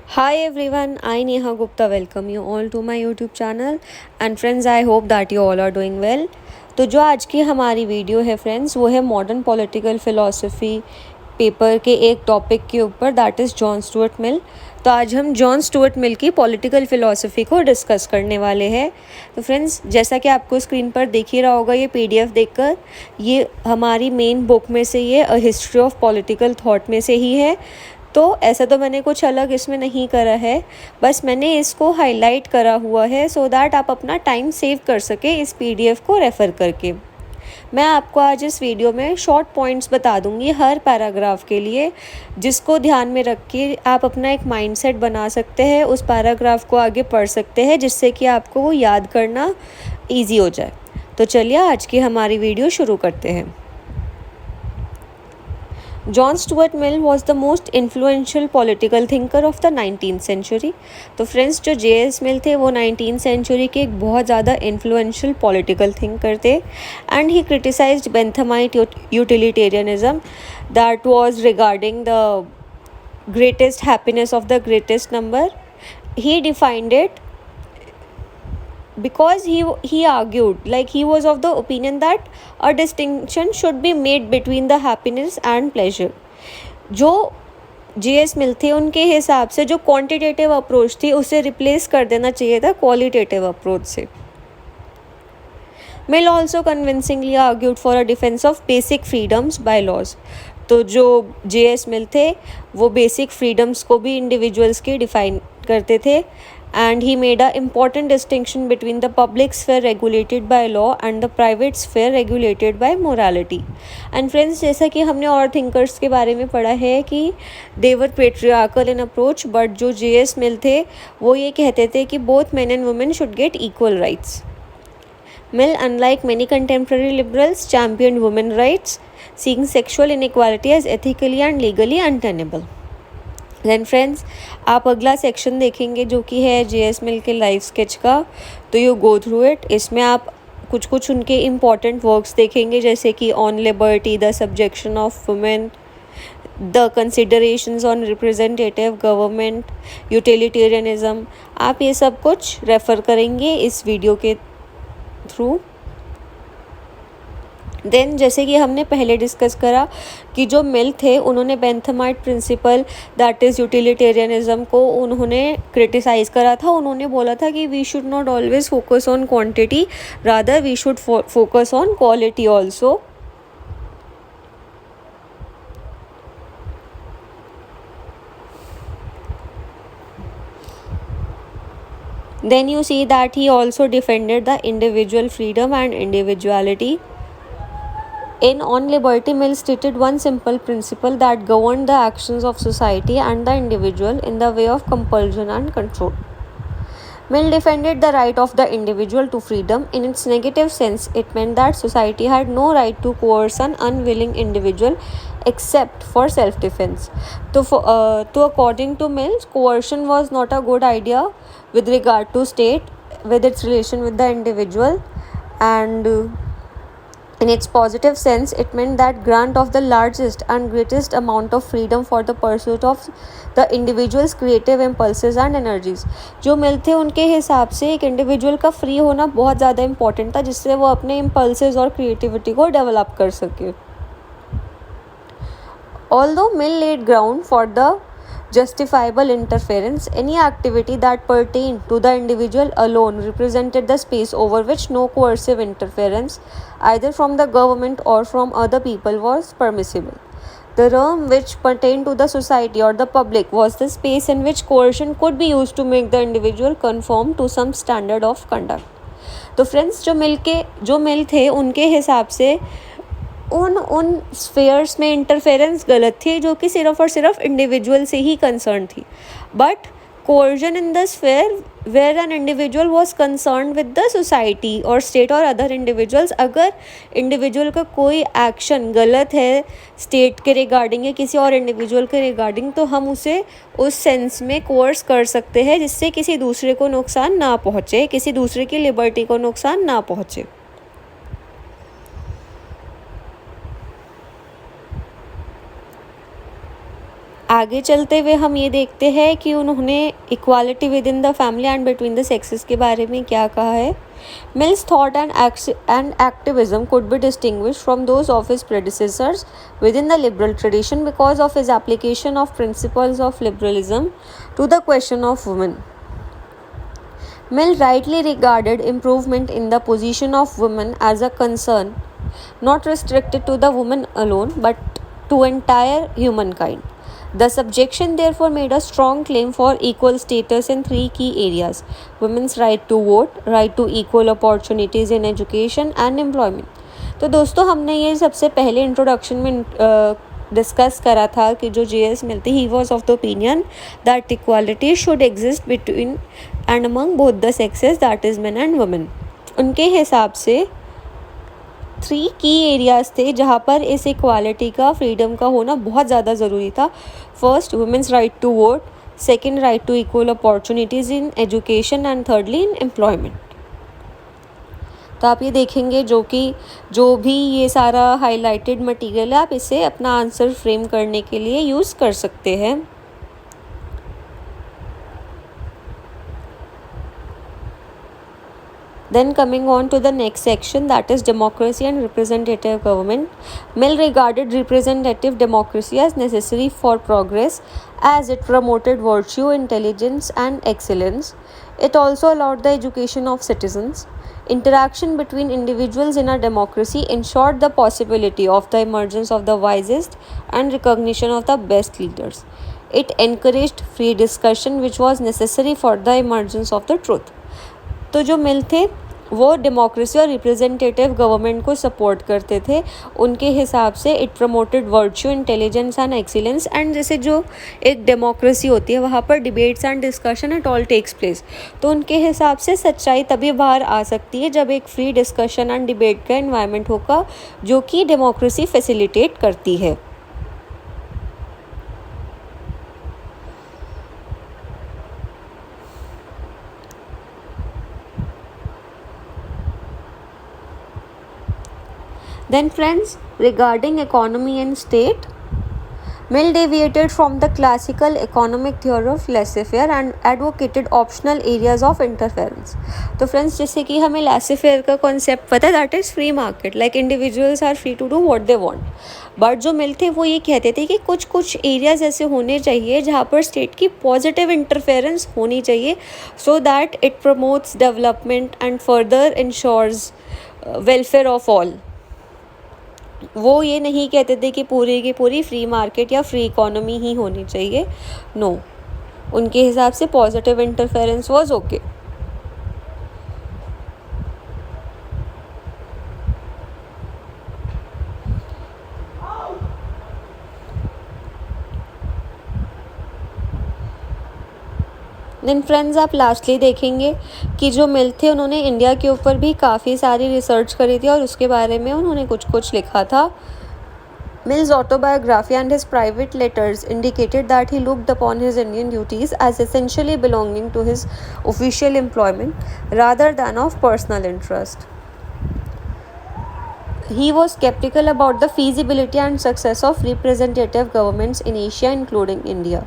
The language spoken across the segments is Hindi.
Hi everyone, I Neha Gupta welcome you all to my YouTube channel and friends I hope that you all are doing well। तो जो आज की हमारी वीडियो है फ्रेंड्स वो है मॉडर्न पॉलिटिकल फ़िलॉसफ़ी पेपर के एक टॉपिक के ऊपर दैट इज़ जॉन स्टुअर्ट मिल। तो आज हम जॉन स्टुअर्ट मिल की पॉलिटिकल फ़िलॉसफ़ी को डिस्कस करने वाले हैं। तो फ्रेंड्स जैसा कि आपको स्क्रीन पर दिख ही रहा होगा ये PDF देखकर, ये हमारी मेन बुक में से ये a history of political thought में से ही है। तो ऐसा तो मैंने कुछ अलग इसमें नहीं करा है, बस मैंने इसको हाईलाइट करा हुआ है सो दैट आप अपना टाइम सेव कर सके इस PDF को रेफ़र करके। मैं आपको आज इस वीडियो में शॉर्ट पॉइंट्स बता दूंगी हर पैराग्राफ के लिए, जिसको ध्यान में रख के आप अपना एक माइंडसेट बना सकते हैं, उस पैराग्राफ को आगे पढ़ सकते हैं जिससे कि आपको वो याद करना ईजी हो जाए। तो चलिए आज की हमारी वीडियो शुरू करते हैं। John Stuart Mill was the most influential political thinker of the 19th century. तो फ्रेंड्स जो JS मिल थे वो 19th सेंचुरी के एक बहुत ज़्यादा इन्फ्लुएंशियल पॉलिटिकल थिंकर थे and he criticised Benthamite utilitarianism that was regarding the greatest happiness of the greatest number. He defined it because he argued, like he was of the opinion that a distinction should be made between the happiness and pleasure। जो JS मिल थे उनके हिसाब से जो क्वांटिटेटिव अप्रोच थी उसे रिप्लेस कर देना चाहिए था क्वालिटेटिव अप्रोच से। Mill also convincingly argued for a defence of basic freedoms by laws. तो जो JS मिल थे वो बेसिक फ्रीडम्स को भी इंडिविजुअल्स के डिफाइन करते थे and he made a important distinction between the public sphere regulated by law and the private sphere regulated by morality। and friends जैसा कि हमने और thinkers के बारे में पढ़ा है कि they were patriarchal in approach, but जो JS मिल थे वो ये कहते थे कि both men and women should get equal rights। Mill, unlike many contemporary liberals, championed women rights, seeing sexual inequality as ethically and legally untenable। Then friends आप अगला सेक्शन देखेंगे जो कि है JS मिल के लाइफ स्केच का, तो यू गो थ्रू इट। इसमें आप कुछ उनके इम्पॉर्टेंट वर्क्स देखेंगे जैसे कि on liberty, the subjection of women, the considerations on representative government, utilitarianism. आप ये सब कुछ रेफ़र करेंगे इस वीडियो के थ्रू। देन जैसे कि हमने पहले डिस्कस करा कि जो मिल थे उन्होंने Benthamite principle that is utilitarianism को उन्होंने क्रिटिसाइज़ करा था। उन्होंने बोला था कि we should not always focus on quantity, rather we should focus on quality also. Then you see that he also defended the individual freedom and individuality। In On Liberty, Mill stated one simple principle that governed the actions of society and the individual in the way of compulsion and control। Mill defended the right of the individual to freedom। In its negative sense, it meant that society had no right to coerce an unwilling individual except for self-defense। तो according to Mill, coercion was not a good idea with regard to state, with its relation with the individual, and in its positive sense, it meant that grant of the largest and greatest amount of freedom for the pursuit of the individual's creative impulses and energies। जो मिल थे उनके हिसाब से एक इंडिविजुअल का फ्री होना बहुत ज़्यादा इम्पॉर्टेंट था जिससे वो अपने इम्पल्सेस और क्रिएटिविटी को डेवलप कर सके। Although Mill laid ground for the justifiable interference, any activity that pertained to the individual alone represented the space over which no coercive interference, either from the government or from other people, was permissible। The realm which pertained to the society or the public was the space in which coercion could be used to make the individual conform to some standard of conduct। तो फ्रेंड्स जो मिल थे उनके हिसाब से उन स्फेयर्स में इंटरफेरेंस गलत थी जो कि सिर्फ और सिर्फ इंडिविजुअल से ही कंसर्न थी, but coercion in the sphere where an individual was concern with the society और स्टेट और अदर इंडिविजुअल्स। अगर इंडिविजुअल का कोई एक्शन गलत है स्टेट के रिगार्डिंग या किसी और इंडिविजुअल के रिगार्डिंग, तो हम उसे उस सेंस में कोर्स कर सकते हैं जिससे किसी दूसरे को नुकसान ना पहुँचे, किसी दूसरे की लिबर्टी को नुकसान ना पहुँचे। आगे चलते हुए हम ये देखते हैं कि उन्होंने equality with in the family and between the sexes के बारे में क्या कहा है। Mill's thought and activism could be distinguished from those of his predecessors within the liberal tradition because of his application of principles of liberalism to the question of women. Mill rightly regarded improvement in the position of women as a concern not restricted to the woman alone but to entire humankind. The subjection therefore made a strong claim for equal status in three key areas: women's right to vote, right to equal opportunities in education and employment. तो दोस्तों हमने ये सबसे पहले इंट्रोडक्शन में डिस्कस करा था कि जो JS मिलती he was of the opinion that equality should exist between and among both the sexes, that is main and women. उनके हिसाब से 3 की एरियाज़ थे जहाँ पर इस इक्वालिटी का, फ्रीडम का होना बहुत ज़्यादा ज़रूरी था. First, women's right to vote, second, right to equal opportunities in education and thirdly in employment. तो आप ये देखेंगे जो भी ये सारा हाईलाइटेड मटेरियल है, आप इसे अपना आंसर फ्रेम करने के लिए यूज़ कर सकते हैं. Then coming on to the next section, that is democracy and representative government. Mill regarded representative democracy as necessary for progress as it promoted virtue, intelligence and excellence. It also allowed the education of citizens. Interaction between individuals in a democracy ensured the possibility of the emergence of the wisest and recognition of the best leaders. It encouraged free discussion which was necessary for the emergence of the truth. तो जो मिल थे वो डेमोक्रेसी और रिप्रेजेंटेटिव गवर्नमेंट को सपोर्ट करते थे. उनके हिसाब से it promoted virtue, intelligence and excellence. And जैसे जो एक डेमोक्रेसी होती है वहाँ पर debates and discussion at all takes place. तो उनके हिसाब से सच्चाई तभी बाहर आ सकती है जब एक फ्री डिस्कशन एंड डिबेट का एनवायरनमेंट होगा जो कि डेमोक्रेसी फैसिलिटेट करती है. Then friends, regarding economy and state, Mill deviated from the classical economic theory of laissez-faire and advocated optional areas of interference. तो फ्रेंड्स, जैसे कि हमें laissez-faire का कॉन्सेप्ट पता है, that is free market, like individuals are free to do what they want. But जो मिल थे वो ये कहते थे कि कुछ एरियाज ऐसे होने चाहिए जहाँ पर स्टेट की पॉजिटिव इंटरफेरेंस होनी चाहिए so that it promotes development and further ensures welfare of all. वो ये नहीं कहते थे कि पूरी की पूरी फ्री मार्केट या फ्री इकोनॉमी ही होनी चाहिए. नो, उनके हिसाब से positive interference was okay. Then friends, आप लास्टली देखेंगे कि जो मिल थे उन्होंने इंडिया के ऊपर भी काफ़ी सारी रिसर्च करी थी और उसके बारे में उन्होंने कुछ लिखा था. Mill's autobiography and his private letters indicated that he looked upon his Indian duties as essentially belonging to his official employment rather than of personal interest. He was skeptical about the feasibility and success of representative governments in Asia, including India.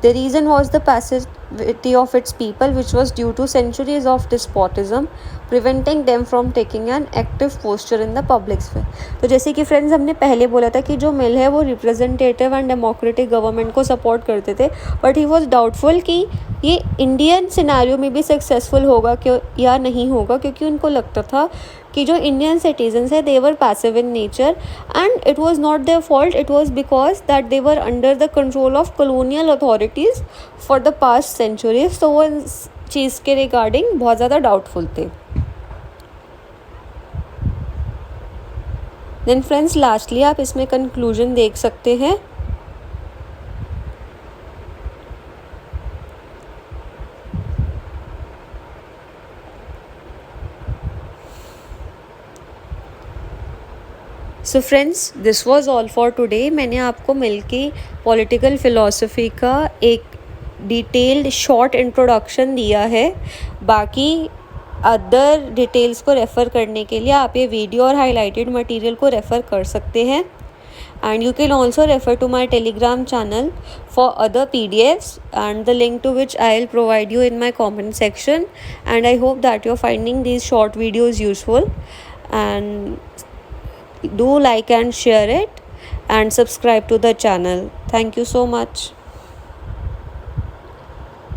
The reason was the passivity of its people, which was due to centuries of despotism, preventing them from taking an active posture in the public sphere. तो जैसे कि फ्रेंड्स हमने पहले बोला था कि जो मिल है वो रिप्रेजेंटेटिव एंड डेमोक्रेटिक गवर्नमेंट को सपोर्ट करते थे, बट ही वॉज डाउटफुल कि ये इंडियन सिनेरियो में भी सक्सेसफुल होगा क्यों या नहीं होगा, क्योंकि उनको लगता था कि जो इंडियन सिटीजन्स है they were passive in nature and it was not their fault, it was because that they were under the control of colonial authorities for the past centuries. तो वो इस चीज़ के रिगार्डिंग बहुत ज़्यादा डाउटफुल थे. देन फ्रेंड्स, लास्टली आप इसमें कंक्लूजन देख सकते हैं. So friends, this was all for today. मैंने आपको मिल की पॉलिटिकल फ़िलॉसफी का एक डिटेल्ड शॉर्ट इंट्रोडक्शन दिया है. बाकी अदर डिटेल्स को रेफ़र करने के लिए आप ये वीडियो और हाईलाइटेड मटेरियल को रेफ़र कर सकते हैं. and you can also refer to my Telegram channel for other PDFs, and the link to which I'll provide you in my comment section. And I hope that you're finding these short videos useful, and do like and share it and subscribe to the channel. Thank you so much.